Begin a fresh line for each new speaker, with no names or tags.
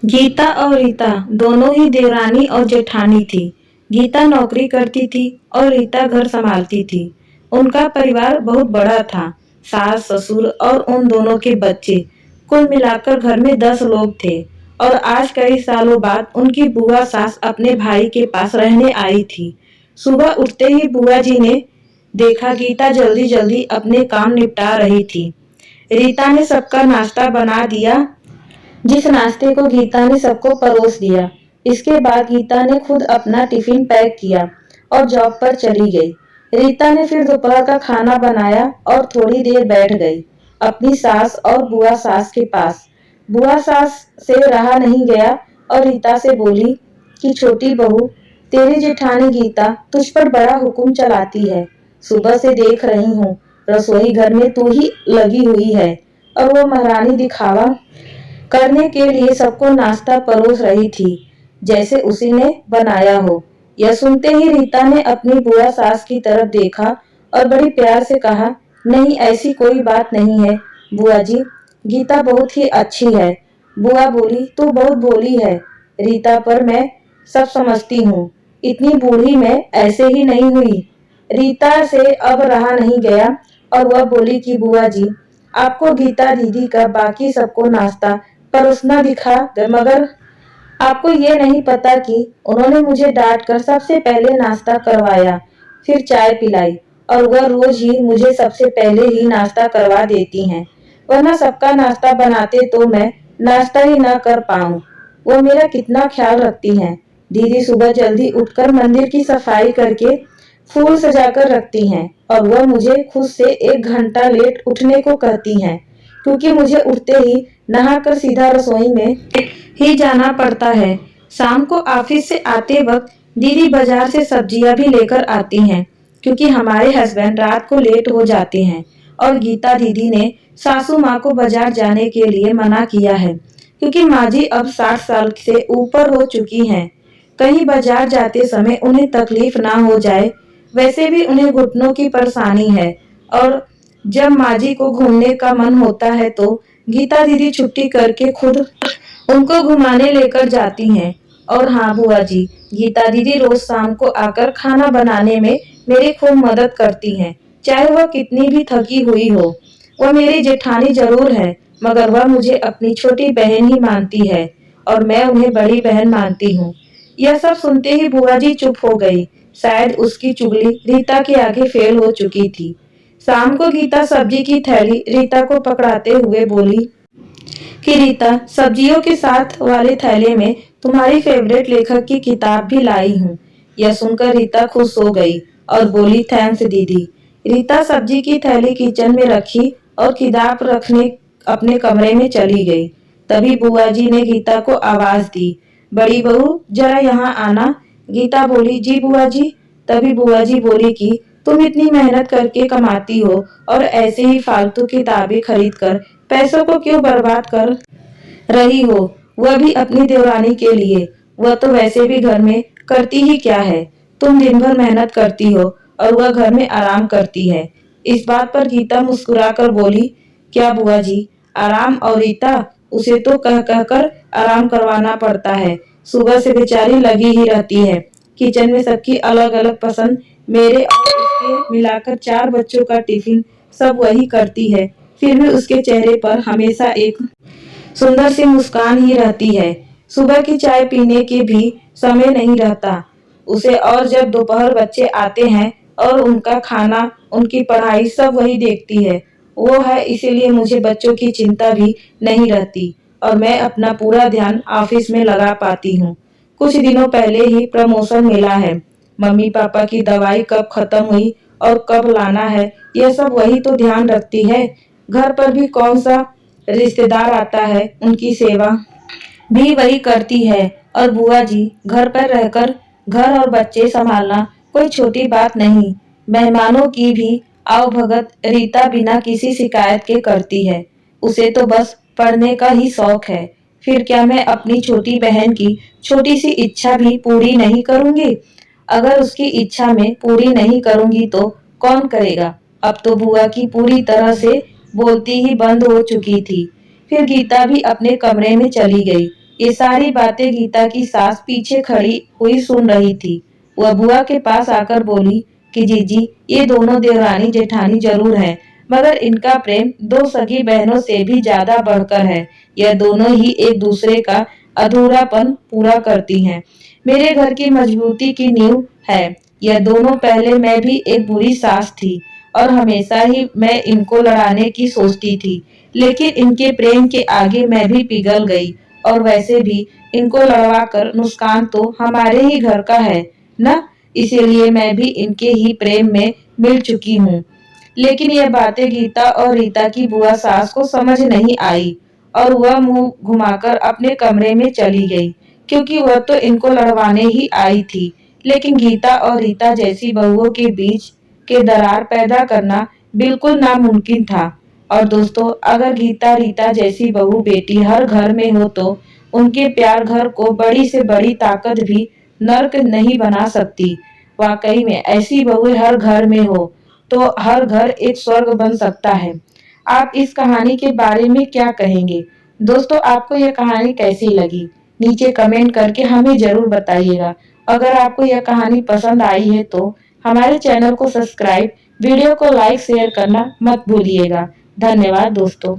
गीता और रीता दोनों ही देवरानी और जेठानी थी। गीता नौकरी करती थी और रीता घर संभालती थी। उनका परिवार बहुत बड़ा था। सास ससुर और उन दोनों के बच्चे, कुल मिलाकर घर में 10 लोग थे। और आज कई सालों बाद उनकी बुआ सास अपने भाई के पास रहने आई थी। सुबह उठते ही बुआ जी ने देखा गीता जल्दी जल्दी अपने काम निपटा रही थी। रीता ने सबका नाश्ता बना दिया, जिस नाश्ते को गीता ने सबको परोस दिया। इसके बाद गीता ने खुद अपना टिफिन पैक किया और जॉब पर चली गई। रीता ने फिर दोपहर का खाना बनाया और थोड़ी देर बैठ गई अपनी सास और बुआ सास के पास। बुआ सास से रहा नहीं गया और रीता से बोली कि छोटी बहू, तेरी जेठानी गीता तुझ पर बड़ा हुक्म चलाती है। सुबह से देख रही हूँ रसोई घर में तू ही लगी हुई है और वो महारानी दिखावा करने के लिए सबको नाश्ता परोस रही थी, जैसे उसी ने बनाया हो। यह सुनते ही रीता ने अपनी बुआ सास की तरफ देखा और बड़ी प्यार से कहा, नहीं ऐसी कोई बात नहीं है बुआ जी, गीता बहुत ही अच्छी है। बुआ बोली, तू बहुत भोली है रीता, पर मैं सब समझती हूँ। इतनी बूढ़ी मैं ऐसे ही नहीं हुई। रीता से अब रहा नहीं गया और वह बोली कि बुआ जी, आपको गीता दीदी का बाकी सबको नाश्ता परोसना दिखा, मगर आपको ये नहीं पता कि उन्होंने मुझे डांट कर सबसे पहले नाश्ता करवाया, फिर चाय पिलाई, और वह रोज ही मुझे सबसे पहले ही नाश्ता करवा देती हैं। वरना सबका नाश्ता बनाते तो मैं नाश्ता ही ना कर पाऊं। वो मेरा कितना ख्याल रखती हैं। दीदी सुबह जल्दी उठकर मंदिर की सफाई करके फूल सजाकर रखती हैं और वह मुझे खुद से 1 घंटा लेट उठने को कहती हैं, क्योंकि मुझे उठते ही नहाकर सीधा रसोई में ही जाना पड़ता है। शाम को ऑफिस से आते वक्त दीदी बाजार से सब्जियां भी लेकर आती हैं, क्योंकि हमारे हस्बैंड रात को लेट हो जाते हैं। और गीता दीदी ने सासू माँ को बाजार जाने के लिए मना किया है, क्योंकि माँ जी अब 60 साल से ऊपर हो चुकी हैं। कहीं बाजार जाते समय उन्हें तकलीफ ना हो जाए। वैसे भी उन्हें घुटनों की परेशानी है और जब माँ जी को घूमने का मन होता है तो गीता दीदी छुट्टी करके खुद उनको घुमाने लेकर जाती हैं। और हाँ बुआ जी, गीता दीदी रोज शाम को आकर खाना बनाने में मेरी खूब मदद करती हैं, चाहे वह कितनी भी थकी हुई हो। वह मेरी जेठानी जरूर है, मगर वह मुझे अपनी छोटी बहन ही मानती है और मैं उन्हें बड़ी बहन मानती हूँ। यह सब सुनते ही बुआ जी चुप हो गई। शायद उसकी चुगली रीता के आगे फेल हो चुकी थी। शाम को गीता सब्जी की थैली रीता को पकड़ाते हुए बोली कि रीता, सब्जियों के साथ वाले थैले में तुम्हारी फेवरेट लेखक की किताब भी लाई हूँ। यह सुनकर रीता खुश हो गई और बोली, थैंक्स दीदी। रीता सब्जी की थैली किचन में रखी और किताब रखने अपने कमरे में चली गई। तभी बुआ जी ने गीता को आवाज दी, बड़ी बहू जरा यहाँ आना। गीता बोली, जी बुआ जी। तभी बुआ जी बोली कि तुम इतनी मेहनत करके कमाती हो और ऐसे ही फालतू किताबें खरीद कर पैसों को क्यों बर्बाद कर रही हो, वह भी अपनी देवरानी के लिए। वह तो वैसे भी घर में करती ही क्या है। तुम दिन भर मेहनत करती हो और वह घर में आराम करती है। इस बात पर गीता मुस्कुराकर बोली, क्या बुआ जी, आराम? और रीता, उसे तो कह कह कर आराम करवाना पड़ता है। सुबह से बेचारी लगी ही रहती है। किचन में सबकी अलग अलग पसंद, मेरे और उसके मिलाकर 4 बच्चों का टिफिन सब वही करती है। फिर भी उसके चेहरे पर हमेशा एक सुंदर सी मुस्कान ही रहती है। सुबह की चाय पीने के भी समय नहीं रहता उसे, और जब दोपहर बच्चे आते हैं और उनका खाना, उनकी पढ़ाई सब वही देखती है। वो है, इसीलिए मुझे बच्चों की चिंता भी नहीं रहती और मैं अपना पूरा ध्यान ऑफिस में लगा पाती हूँ। कुछ दिनों पहले ही प्रमोशन मिला है। मम्मी पापा की दवाई कब खत्म हुई और कब लाना है, यह सब वही तो ध्यान रखती है। घर पर भी कौन सा रिश्तेदार आता है, उनकी सेवा भी वही करती है। और बुआ जी, घर पर रहकर घर और बच्चे संभालना कोई छोटी बात नहीं। मेहमानों की भी आवभगत रीता बिना किसी शिकायत के करती है। उसे तो बस पढ़ने का ही शौक है। फिर क्या मैं अपनी छोटी बहन की छोटी सी इच्छा भी पूरी नहीं करूंगी? अगर उसकी इच्छा में पूरी नहीं करूंगी तो कौन करेगा? अब तो बुआ की पूरी तरह से बोलती ही बंद हो चुकी थी। फिर गीता भी अपने कमरे में चली गई ये सारी बातें गीता की सास पीछे खड़ी हुई सुन रही थी। वह बुआ के पास आकर बोली कि जीजी, ये दोनों देवरानी जेठानी जरूर हैं, मगर इनका प्रेम दो सगी बहनों से भी ज्यादा बढ़कर है। यह दोनों ही एक दूसरे का अधूरापन पूरा करती हैं। मेरे घर की मजबूती की नींव है। यह दोनों पहले मैं भी एक बुरी सास थी और हमेशा ही मैं इनको लड़ाने की सोचती थी, लेकिन इनके प्रेम के आगे मैं भी पिघल गई। और वैसे भी इनको लड़वा कर नुकसान तो हमारे ही घर का है न, इसीलिए मैं भी इनके ही प्रेम में मिल चुकी हूँ। लेकिन यह बातें गीता और रीता की बुआ सास को समझ नहीं आई और वह मुंह घुमाकर अपने कमरे में चली गई, क्योंकि वह तो इनको लड़वाने ही आई थी। लेकिन गीता और रीता जैसी बहुओं के बीच के दरार पैदा करना बिल्कुल नामुमकिन था। और दोस्तों, अगर गीता रीता जैसी बहू बेटी हर घर में हो तो उनके प्यार घर को बड़ी से बड़ी ताकत भी नर्क नहीं बना सकती। वाकई में ऐसी बहुएं हर घर में हो तो हर घर एक स्वर्ग बन सकता है। आप इस कहानी के बारे में क्या कहेंगे? दोस्तों, आपको यह कहानी कैसी लगी? नीचे कमेंट करके हमें जरूर बताइएगा। अगर आपको यह कहानी पसंद आई है तो हमारे चैनल को सब्सक्राइब, वीडियो को लाइक शेयर करना मत भूलिएगा। धन्यवाद दोस्तों।